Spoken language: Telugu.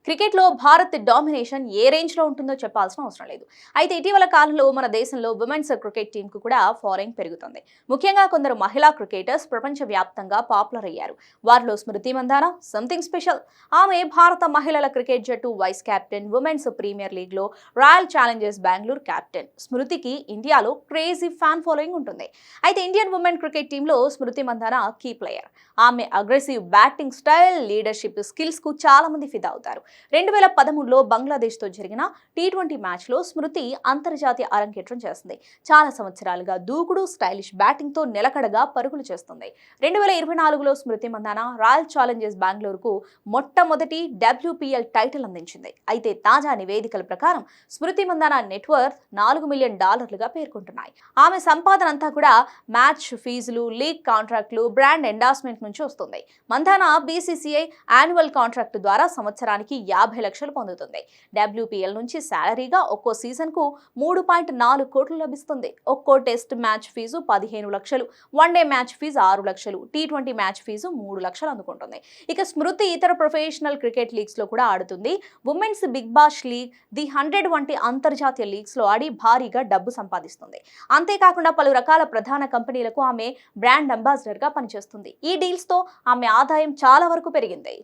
క్రికెట్లో భారత్ డామినేషన్ ఏ రేంజ్లో ఉంటుందో చెప్పాల్సిన అవసరం లేదు. అయితే ఇటీవల కాలంలో మన దేశంలో విమెన్స్ క్రికెట్ టీంకు కూడా ఫాలోయింగ్ పెరుగుతుంది. ముఖ్యంగా కొందరు మహిళా క్రికెటర్స్ ప్రపంచవ్యాప్తంగా పాపులర్ అయ్యారు. వారిలో స్మృతి మందాన సంథింగ్ స్పెషల్. ఆమె భారత మహిళల క్రికెట్ జట్టు వైస్ కెప్టెన్, విమెన్స్ ప్రీమియర్ లీగ్లో రాయల్ ఛాలెంజర్స్ బెంగళూరు కెప్టెన్. స్మృతికి ఇండియాలో క్రేజీ ఫ్యాన్ ఫాలోయింగ్ ఉంటుంది. అయితే ఇండియన్ ఉమెన్ క్రికెట్ టీంలో స్మృతి మందాన కీ ప్లేయర్. ఆమె aggressive batting style, leadership skills కు చాలా మంది ఫిదా అవుతారు. 2013లో బంగ్లాదేశ్తో జరిగిన టీ20 మ్యాచ్లో స్మృతి అంతర్జాతీయ అరంగేట్రం చేస్తుంది. చాలా సంవత్సరాలుగా దూకుడు, స్టైలిష్ బ్యాటింగ్తో నిలకడగా పరుగులు చేస్తుంది. 2024లో స్మృతి మందాన రాయల్ ఛాలెంజర్స్ బెంగళూరుకు మొట్టమొదటి WPL టైటిల్ అందించింది. అయితే తాజా నివేదికల ప్రకారం స్మృతి మందాన నెట్వర్త్ $4 మిలియన్ పేర్కొంటున్నాయి. ఆమె సంపాదన అంతా కూడా మ్యాచ్ ఫీజులు, లీగ్ కాంట్రాక్టులు, బ్రాండ్ ఎండార్స్మెంట్ నుంచి వస్తుంది. మందాన BCCI యాన్యువల్ కాంట్రాక్టు ద్వారా సంవత్సరానికి 50 లక్షలు పొందుతుంది. WPL నుంచి శాలరీగా ఒక్కో సీజన్కు 3.4 కోట్లు లభిస్తుంది. ఒక్కో టెస్ట్ మ్యాచ్ ఫీజు 15 లక్షలు, వన్డే మ్యాచ్ ఫీజు 6 లక్షలు, T20 మ్యాచ్ ఫీజు 3 లక్షలు అందుకుంటుంది. ఇక స్మృతి ఇతర ప్రొఫెషనల్ క్రికెట్ లీగ్స్ లో కూడా ఆడుతుంది. Women's Big Bash League, the 100 వంటి అంతర్జాతీయ లీగ్స్ లో ఆడి భారీగా డబ్బు సంపాదిస్తుంది. అంతేకాకుండా పలు రకాల ప్రధాన కంపెనీలకు ఆమె బ్రాండ్ అంబాసిడర్ గా పనిచేస్తుంది. ఈ డీల్స్ తో ఆమె ఆదాయం చాలా వరకు పెరిగింది.